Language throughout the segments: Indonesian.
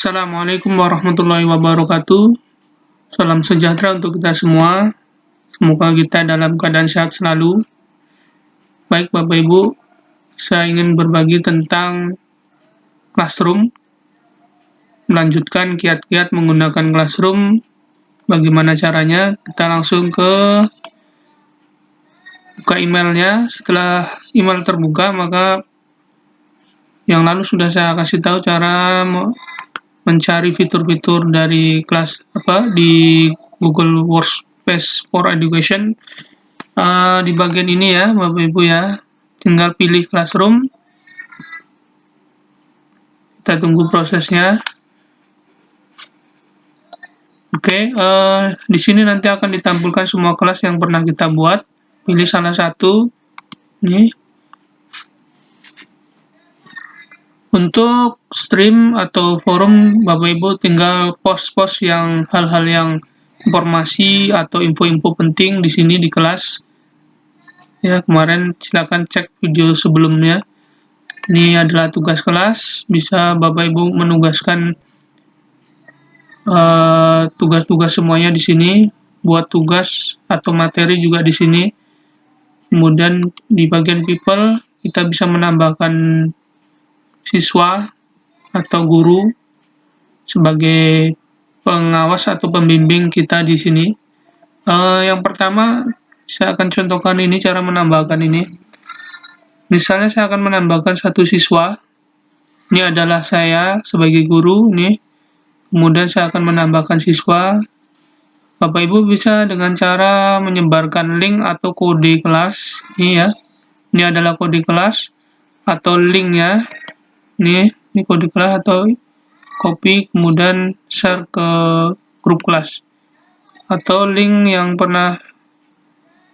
Assalamualaikum warahmatullahi wabarakatuh. Salam sejahtera untuk kita semua. Semoga kita dalam keadaan sehat selalu. Baik Bapak Ibu, saya ingin berbagi tentang Classroom, melanjutkan kiat-kiat menggunakan Classroom. Bagaimana caranya? Kita langsung ke buka emailnya. Setelah email terbuka, maka yang lalu sudah saya kasih tahu cara mencari fitur-fitur dari kelas di Google Workspace for Education. Di bagian ini ya Bapak Ibu ya, tinggal pilih Classroom, kita tunggu prosesnya. Oke, di sini nanti akan ditampilkan semua kelas yang pernah kita buat. Pilih salah satu ini. Untuk stream atau forum, Bapak Ibu tinggal post-post yang hal-hal yang informasi atau info-info penting di sini di kelas. Ya, kemarin silakan cek video sebelumnya. Ini adalah tugas kelas, bisa Bapak Ibu menugaskan tugas-tugas semuanya di sini, buat tugas atau materi juga di sini. Kemudian di bagian people kita bisa menambahkan siswa atau guru sebagai pengawas atau pembimbing kita di sini. Yang pertama saya akan contohkan ini cara menambahkan ini. Misalnya saya akan menambahkan satu siswa. Ini adalah saya sebagai guru nih. Kemudian saya akan menambahkan siswa. Bapak Ibu bisa dengan cara menyebarkan link atau kode kelas. Ini ya. Ini adalah kode kelas atau linknya. Ini kode kelas atau copy kemudian share ke grup kelas. Atau link yang pernah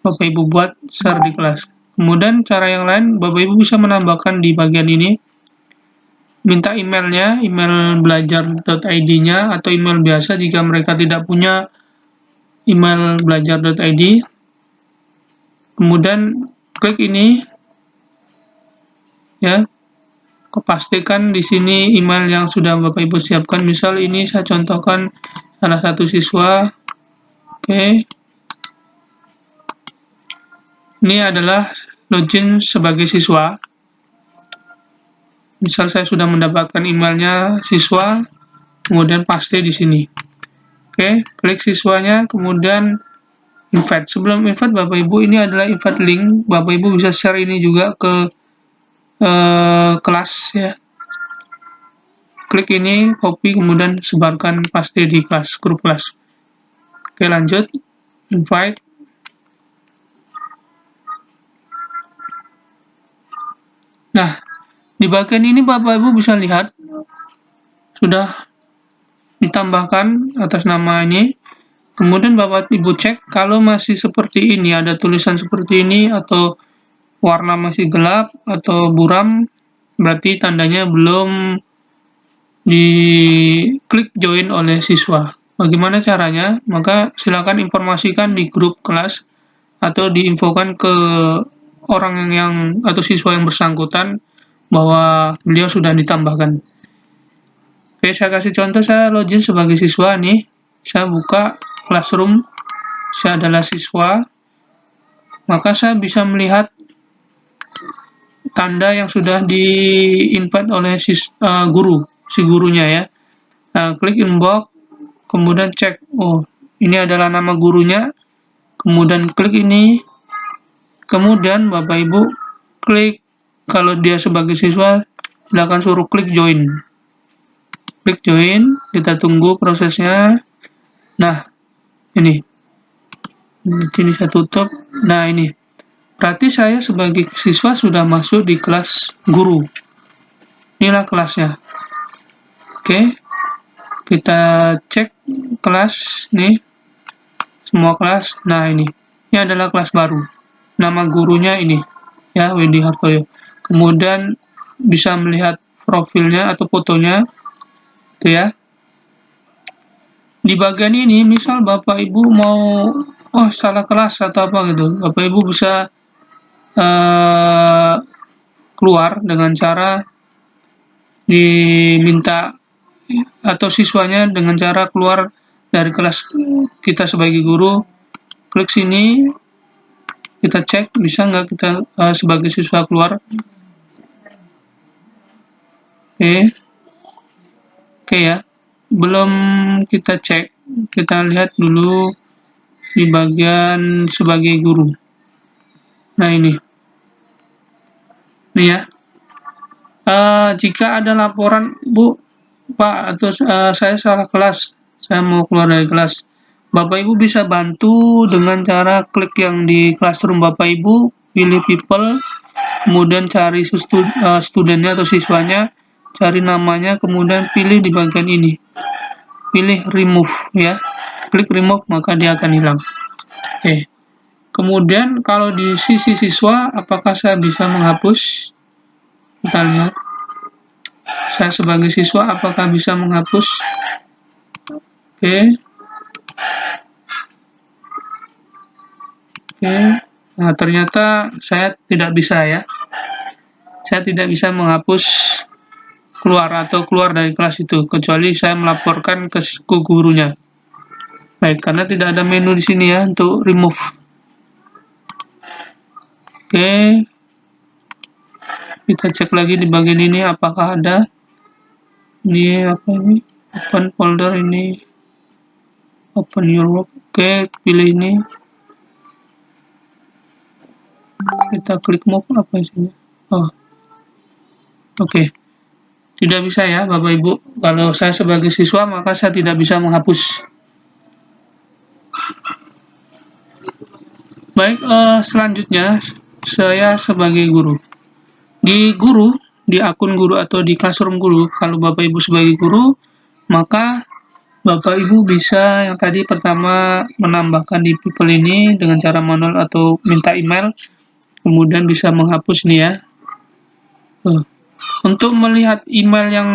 Bapak Ibu buat share di kelas. Kemudian cara yang lain Bapak Ibu bisa menambahkan di bagian ini. Minta emailnya, email belajar.id-nya atau email biasa jika mereka tidak punya email belajar.id. Kemudian klik ini ya. Pastikan di sini email yang sudah Bapak Ibu siapkan. Misal ini saya contohkan salah satu siswa. Oke. Ini adalah login sebagai siswa. Misal saya sudah mendapatkan emailnya siswa, kemudian paste di sini. Oke, klik siswanya, kemudian invite. Sebelum invite Bapak Ibu, ini adalah invite link. Bapak Ibu bisa share ini juga ke kelas ya. Klik ini, copy, kemudian sebarkan paste di kelas, grup kelas. Oke, lanjut. Invite. Nah, di bagian ini Bapak Ibu bisa lihat sudah ditambahkan atas nama ini. Kemudian Bapak Ibu cek kalau masih seperti ini, ada tulisan seperti ini atau warna masih gelap atau buram, berarti tandanya belum diklik join oleh siswa. Bagaimana caranya? Maka silakan informasikan di grup kelas atau diinfokan ke orang yang atau siswa yang bersangkutan bahwa beliau sudah ditambahkan. Oke, saya kasih contoh, saya login sebagai siswa nih. Saya buka Classroom, saya adalah siswa, maka saya bisa melihat tanda yang sudah di-invite oleh guru, si gurunya ya. Nah, klik inbox, kemudian cek, oh ini adalah nama gurunya, kemudian klik ini, kemudian Bapak Ibu klik, kalau dia sebagai siswa, silakan suruh klik join. Klik join, kita tunggu prosesnya. Nah, ini saya tutup. Nah, ini berarti saya sebagai siswa sudah masuk di kelas guru. Inilah kelasnya. Oke, kita cek kelas nih, semua kelas. Nah, ini adalah kelas baru. Nama gurunya ini ya, Wendy Hartoyo. Kemudian bisa melihat profilnya atau fotonya itu ya. Di bagian ini misal Bapak Ibu mau salah kelas atau apa gitu, Bapak Ibu bisa keluar dengan cara diminta atau siswanya dengan cara keluar dari kelas kita sebagai guru. Klik sini, kita cek bisa nggak kita sebagai siswa keluar. Oke ya, belum kita cek, kita lihat dulu di bagian sebagai guru. Nah ini ya. Jika ada laporan, Bu, Pak, atau saya salah kelas, saya mau keluar dari kelas, Bapak Ibu bisa bantu dengan cara klik yang di classroom Bapak Ibu, pilih people, kemudian cari studennya atau siswanya, cari namanya, kemudian pilih di bagian ini, pilih remove ya, klik remove maka dia akan hilang. Oke. Kemudian kalau di sisi siswa, apakah saya bisa menghapus? Kita lihat. Saya sebagai siswa apakah bisa menghapus? Oke. Nah, ternyata saya tidak bisa ya. Saya tidak bisa menghapus keluar dari kelas itu, kecuali saya melaporkan ke gurunya. Baik, karena tidak ada menu di sini ya untuk remove. Oke. Kita cek lagi di bagian ini apakah ada. Ini apa ini? Open folder ini. Open your work. Oke, pilih ini. Kita klik move apa isinya? Oh. Oke. Tidak bisa ya, Bapak Ibu. Kalau saya sebagai siswa, maka saya tidak bisa menghapus. Baik, selanjutnya saya sebagai guru. Di akun guru atau di classroom guru, kalau Bapak Ibu sebagai guru, maka Bapak Ibu bisa yang tadi pertama menambahkan di people ini dengan cara manual atau minta email, kemudian bisa menghapus nih ya. Untuk melihat email yang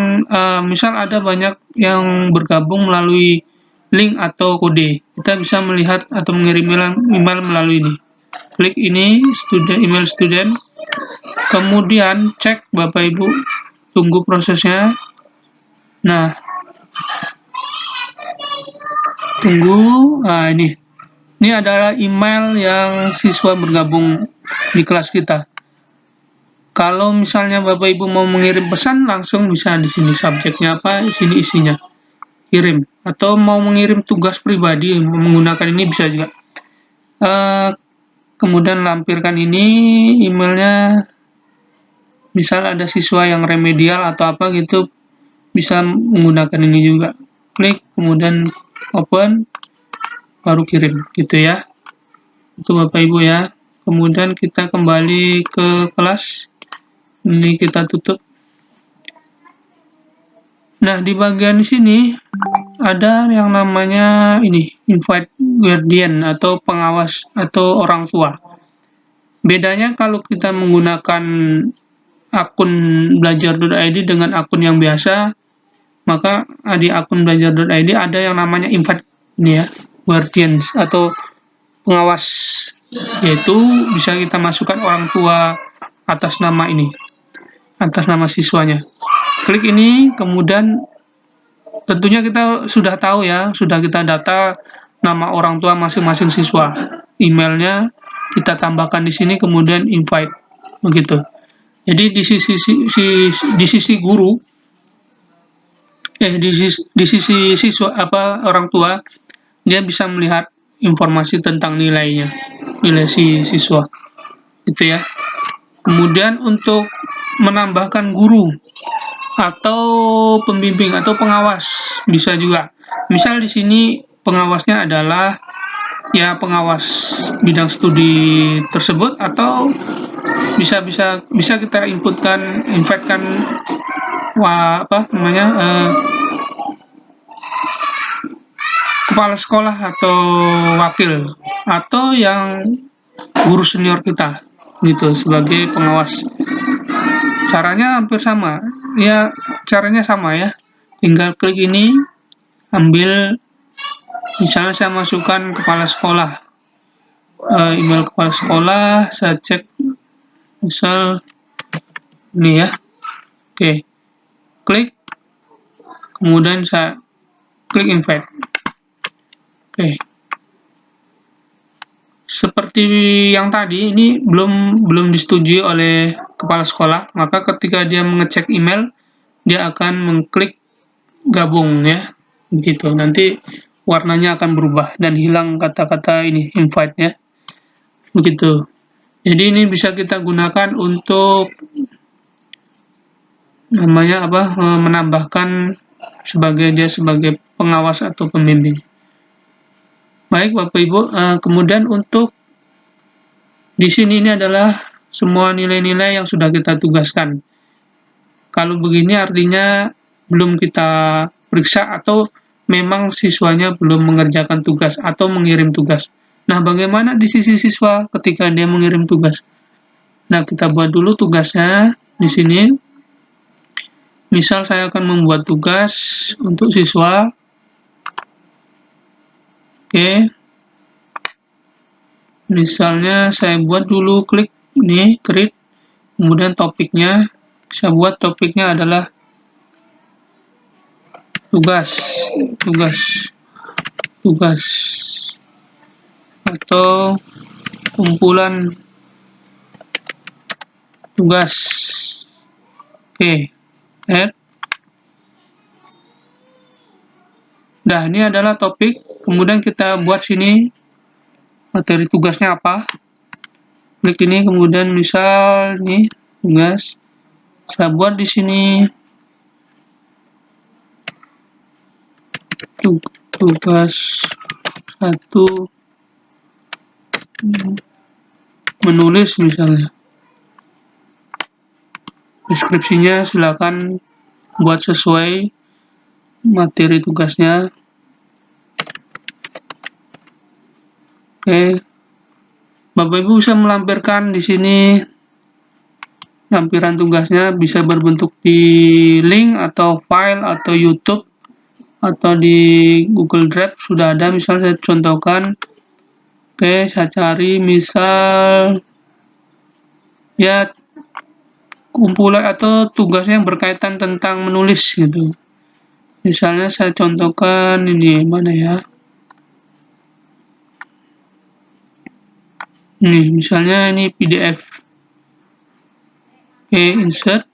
misal ada banyak yang bergabung melalui link atau kode, kita bisa melihat atau mengirim email melalui ini. Klik ini, email student, kemudian cek Bapak Ibu, tunggu prosesnya. Nah, tunggu. Nah, ini adalah email yang siswa bergabung di kelas kita. Kalau misalnya Bapak Ibu mau mengirim pesan, langsung bisa di sini subjeknya apa, di sini isinya. Kirim. Atau mau mengirim tugas pribadi menggunakan ini bisa juga. Kemudian lampirkan ini emailnya. Misal ada siswa yang remedial atau apa gitu, bisa menggunakan ini juga. Klik, kemudian open, baru kirim gitu ya. Itu Bapak Ibu ya. Kemudian kita kembali ke kelas. Ini kita tutup. Nah, di bagian sini ada yang namanya ini, invite guardian atau pengawas atau orang tua. Bedanya kalau kita menggunakan akun belajar.id dengan akun yang biasa, maka di akun belajar.id ada yang namanya invite ini ya, guardians atau pengawas, yaitu bisa kita masukkan orang tua atas nama ini, atas nama siswanya. Klik ini, kemudian tentunya kita sudah tahu ya, sudah kita data nama orang tua masing-masing siswa, emailnya kita tambahkan di sini, kemudian invite, begitu. Jadi di sisi guru, di sisi siswa orang tua, dia bisa melihat informasi tentang nilainya, nilai si siswa, gitu ya. Kemudian untuk menambahkan guru atau pembimbing atau pengawas bisa juga. Misal di sini pengawasnya adalah ya pengawas bidang studi tersebut, atau bisa kita invite-kan kepala sekolah atau wakil atau yang guru senior kita gitu sebagai pengawas. Caranya hampir sama ya, tinggal klik ini, ambil, misalnya saya masukkan kepala sekolah, email kepala sekolah, saya cek misal ini ya. Oke, klik, kemudian saya klik invite. Oke. Seperti yang tadi, ini belum disetujui oleh kepala sekolah, maka ketika dia mengecek email, dia akan mengklik gabung ya, begitu. Nanti warnanya akan berubah dan hilang kata-kata ini invite ya, begitu. Jadi ini bisa kita gunakan untuk menambahkan sebagai pengawas atau pembimbing. Baik Bapak Ibu, kemudian untuk di sini ini adalah semua nilai-nilai yang sudah kita tugaskan. Kalau begini artinya belum kita periksa atau memang siswanya belum mengerjakan tugas atau mengirim tugas. Nah, bagaimana di sisi siswa ketika dia mengirim tugas? Nah, kita buat dulu tugasnya di sini. Misal saya akan membuat tugas untuk siswa. Oke. Misalnya saya buat dulu, klik ini, create. Kemudian topiknya, saya buat topiknya adalah tugas atau kumpulan tugas. Oke, add. Nah, ini adalah topik. Kemudian kita buat sini materi tugasnya apa. Klik ini, kemudian misal nih tugas. Saya buat di sini tugas 1 menulis misalnya. Deskripsinya silakan buat sesuai materi tugasnya. Oke. Bapak Ibu bisa melampirkan di sini lampiran tugasnya, bisa berbentuk di link atau file atau YouTube atau di Google Drive sudah ada. Misal saya contohkan. Oke, saya cari misal ya kumpulan atau tugas yang berkaitan tentang menulis gitu. Misalnya saya contohkan ini, mana ya? Nih, misalnya ini PDF. Oke, insert.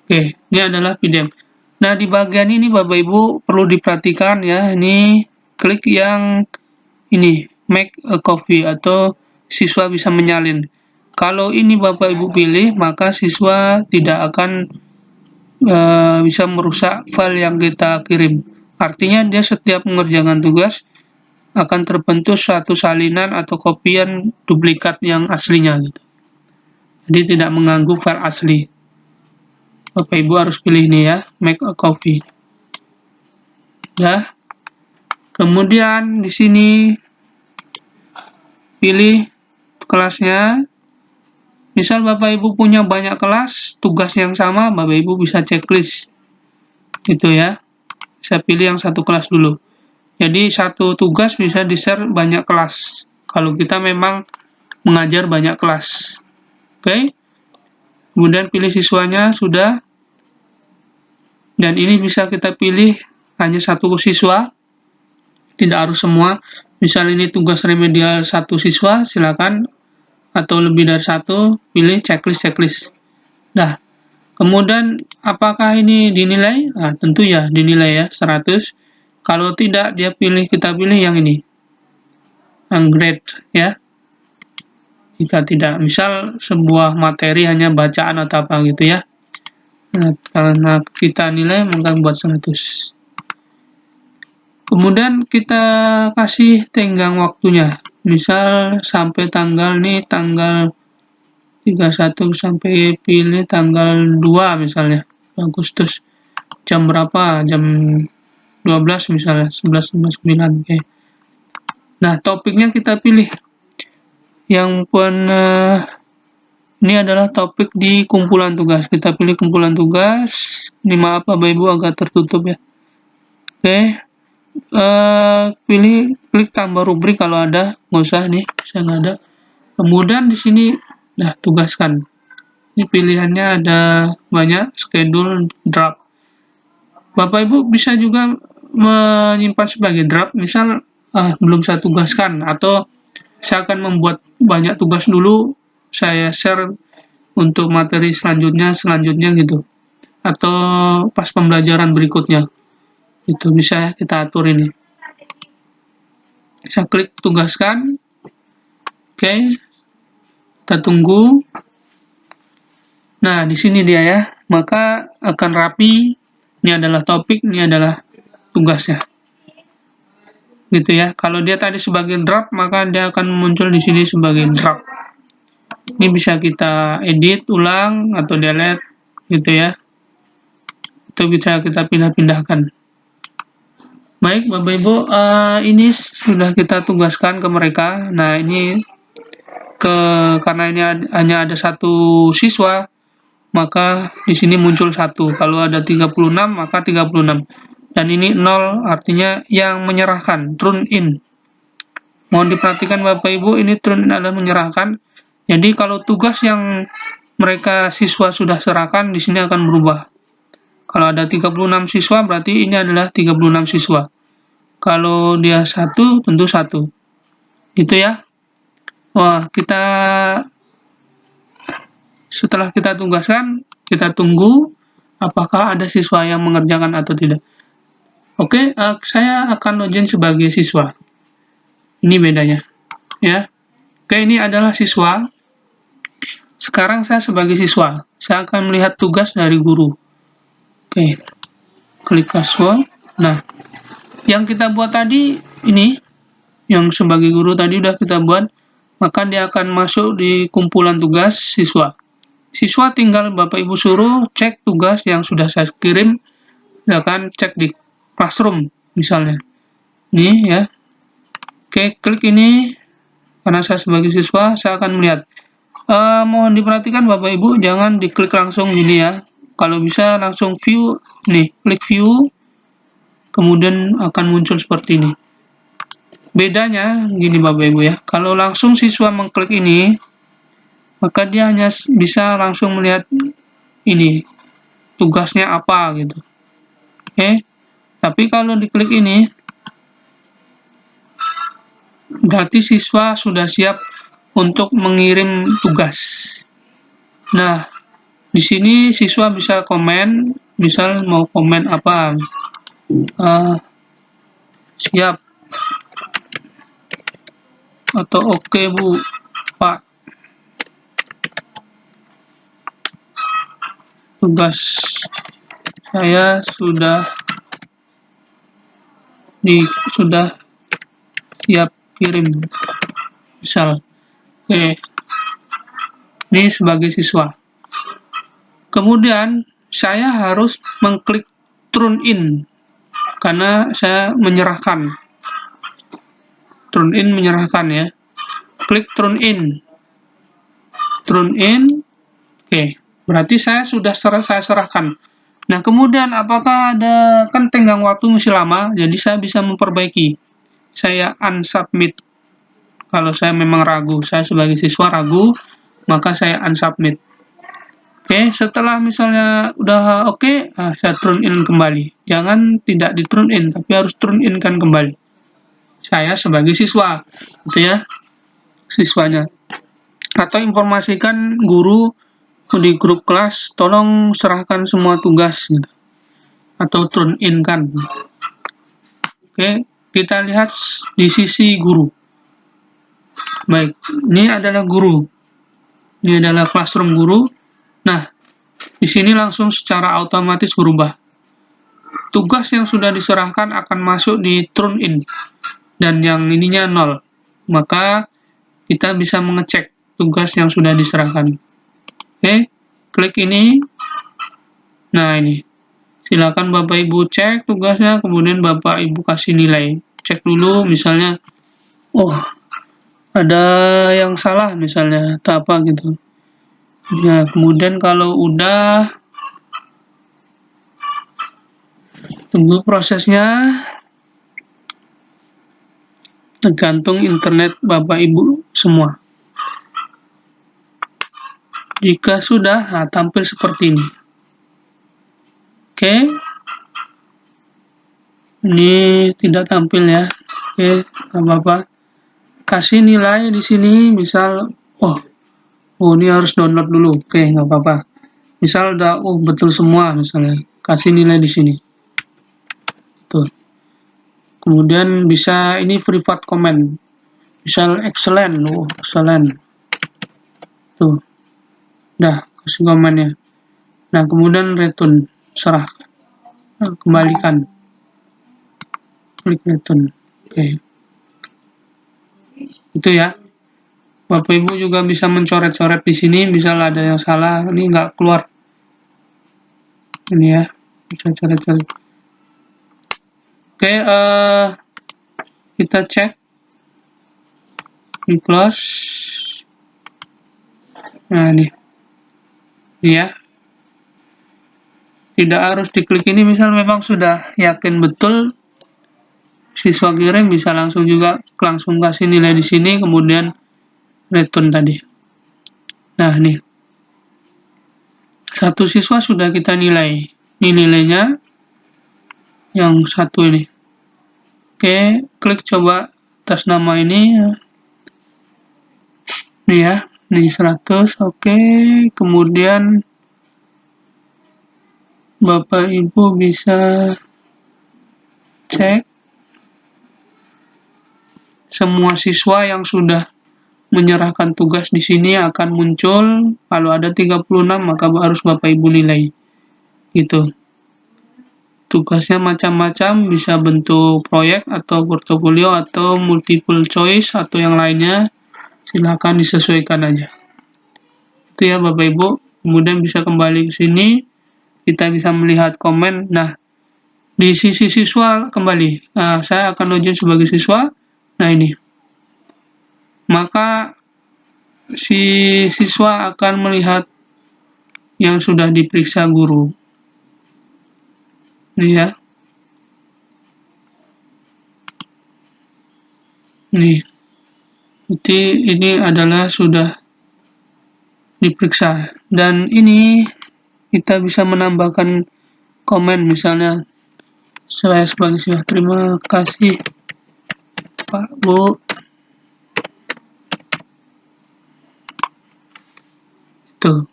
Oke, ini adalah PDF. Nah, di bagian ini Bapak Ibu perlu diperhatikan ya, ini klik yang ini, make a copy atau siswa bisa menyalin. Kalau ini Bapak Ibu pilih, maka siswa tidak akan bisa merusak file yang kita kirim. Artinya dia setiap mengerjakan tugas akan terbentuk suatu salinan atau kopian duplikat yang aslinya gitu. Jadi tidak mengganggu file asli. Bapak Ibu harus pilih ini ya, make a copy. Ya. Kemudian di sini pilih kelasnya. Misal Bapak Ibu punya banyak kelas, tugas yang sama, Bapak Ibu bisa checklist. Gitu ya. Saya pilih yang satu kelas dulu. Jadi satu tugas bisa di-share banyak kelas. Kalau kita memang mengajar banyak kelas. Oke. Kemudian pilih siswanya sudah. Dan ini bisa kita pilih hanya satu siswa. Tidak harus semua. Misal ini tugas remedial satu siswa, silakan. Atau lebih dari satu, pilih checklist. Nah, kemudian apakah ini dinilai? Nah, tentu ya dinilai ya 100. Kalau tidak, kita pilih yang ini. Grade ya. Jika tidak, misal sebuah materi hanya bacaan atau apa gitu ya. Nah, karena kita nilai maka buat 100. Kemudian kita kasih tenggang waktunya. Misal sampai tanggal 31 sampai pilih tanggal 2 misalnya. Agustus. Jam berapa? Jam 12 misalnya, 11.59. Oke. Nah, topiknya kita pilih. Yang ini adalah topik di kumpulan tugas. Kita pilih kumpulan tugas. Ini maaf Bapak Ibu agak tertutup ya. Oke. Klik tambah rubrik kalau ada, nggak usah nih, saya nggak ada. Kemudian di sini, tugaskan. Ini pilihannya ada banyak, schedule, draft. Bapak Ibu bisa juga menyimpan sebagai draft, misal belum saya tugaskan, atau saya akan membuat banyak tugas dulu, saya share untuk materi selanjutnya gitu, atau pas pembelajaran berikutnya. Itu bisa kita atur ini. Saya klik tugaskan. Oke, kita tunggu. Nah, di sini dia ya. Maka akan rapi. Ini adalah topik, ini adalah tugasnya. Gitu ya. Kalau dia tadi sebagai draft, maka dia akan muncul di sini sebagai draft. Ini bisa kita edit ulang atau delete gitu ya. Itu bisa kita pindah-pindahkan. Baik, Bapak Ibu, ini sudah kita tugaskan ke mereka. Nah, ini karena ini hanya ada satu siswa, maka di sini muncul 1. Kalau ada 36, maka 36. Dan ini 0, artinya yang menyerahkan, turn in. Mohon diperhatikan Bapak Ibu, ini turn in adalah menyerahkan. Jadi kalau tugas yang mereka siswa sudah serahkan, di sini akan berubah. Kalau ada 36 siswa, berarti ini adalah 36 siswa. Kalau dia 1, tentu 1. Gitu ya. Wah, setelah kita tugaskan, kita tunggu apakah ada siswa yang mengerjakan atau tidak. Oke, saya akan login sebagai siswa. Ini bedanya, ya. Oke, ini adalah siswa. Sekarang saya sebagai siswa, saya akan melihat tugas dari guru. Oke, klik password. Nah, yang kita buat tadi ini, yang sebagai guru tadi udah kita buat, maka dia akan masuk di kumpulan tugas siswa. Siswa tinggal Bapak Ibu suruh cek tugas yang sudah saya kirim, akan cek di classroom misalnya. Ini ya. Oke, klik ini. Karena saya sebagai siswa, saya akan melihat. Mohon diperhatikan Bapak Ibu, jangan diklik langsung gini ya. Kalau bisa langsung view, nih, klik view, kemudian akan muncul seperti ini. Bedanya gini Bapak Ibu ya, kalau langsung siswa mengklik ini, maka dia hanya bisa langsung melihat ini, tugasnya apa gitu. Oke, tapi kalau diklik ini, berarti siswa sudah siap untuk mengirim tugas. Nah, di sini siswa bisa komen, misal mau komen apa, siap atau oke Bu, Pak, tugas saya sudah siap kirim, misal. Oke, ini sebagai siswa. Kemudian saya harus mengklik turn in karena saya menyerahkan. Turn in menyerahkan ya. Klik turn in. Turn in. Oke, berarti saya sudah saya serahkan. Nah, kemudian apakah ada, kan tenggang waktu masih lama, jadi saya bisa memperbaiki. Saya unsubmit. Kalau saya memang ragu, saya sebagai siswa ragu, maka saya unsubmit. Oke, setelah misalnya udah oke, saya turn in kembali. Jangan tidak di turn in, tapi harus turn in kan kembali. Saya sebagai siswa, gitu ya, siswanya. Atau informasikan guru di grup kelas, tolong serahkan semua tugas, gitu. Atau turn in kan. Oke, kita lihat di sisi guru. Baik, ini adalah guru. Ini adalah classroom guru. Nah, di sini langsung secara otomatis berubah. Tugas yang sudah diserahkan akan masuk di turn in. Dan yang ininya 0. Maka kita bisa mengecek tugas yang sudah diserahkan. Oke, klik ini. Nah, ini. Silakan Bapak Ibu cek tugasnya, kemudian Bapak Ibu kasih nilai. Cek dulu misalnya, oh, ada yang salah misalnya, atau apa gitu. Nah, kemudian kalau udah, tunggu prosesnya, tergantung internet Bapak Ibu semua. Jika sudah, tampil seperti ini. Oke, Ini tidak tampil ya. Oke, nggak apa-apa. Kasih nilai di sini, misal, ini harus download dulu. Oke, nggak apa-apa. Misal udah, betul semua misalnya. Kasih nilai di sini. Tuh. Kemudian bisa ini privat comment. Misal excellent, excellent. Tuh. Udah, kasih komennya. Nah, kemudian return, serah. Nah, kembalikan. Klik return. Oke. Itu ya. Bapak Ibu juga bisa mencoret-coret di sini, misal ada yang salah, ini nggak keluar. Ini ya, bisa coret-coret. Oke, kita cek. Di close. Nah, ini ya. Tidak harus diklik ini, misal memang sudah yakin betul siswa kirim, bisa langsung kasih nilai di sini, kemudian return tadi. Nah, nih. Satu siswa sudah kita nilai. Ini nilainya yang satu ini. Oke, klik coba atas nama ini. Nih ya, nih 100. Oke, kemudian Bapak Ibu bisa cek semua siswa yang sudah menyerahkan tugas di sini akan muncul. Kalau ada 36, maka harus Bapak Ibu nilai. Gitu. Tugasnya macam-macam, bisa bentuk proyek atau portofolio atau multiple choice atau yang lainnya. Silakan disesuaikan aja. Itu ya Bapak Ibu. Kemudian bisa kembali ke sini, kita bisa melihat komen. Nah, di sisi siswa kembali. Nah, saya akan login sebagai siswa. Nah, ini. Maka si siswa akan melihat yang sudah diperiksa guru. Nih ya. Nih. Jadi ini adalah sudah diperiksa. Dan ini kita bisa menambahkan komen, misalnya saya sebagai siswa, terima kasih Pak Bu. Tuh.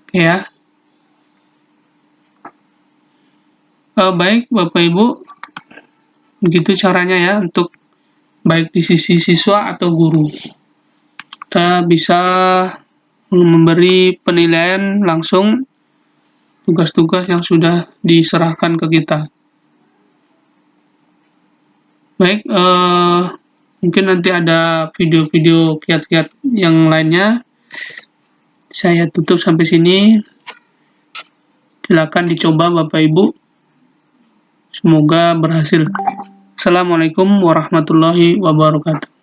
Oke ya. Baik Bapak Ibu, begitu caranya ya untuk baik di sisi siswa atau guru. Kita bisa memberi penilaian langsung tugas-tugas yang sudah diserahkan ke kita. Baik, mungkin nanti ada video-video kiat-kiat yang lainnya. Saya tutup sampai sini. Silakan dicoba Bapak Ibu. Semoga berhasil. Assalamualaikum warahmatullahi wabarakatuh.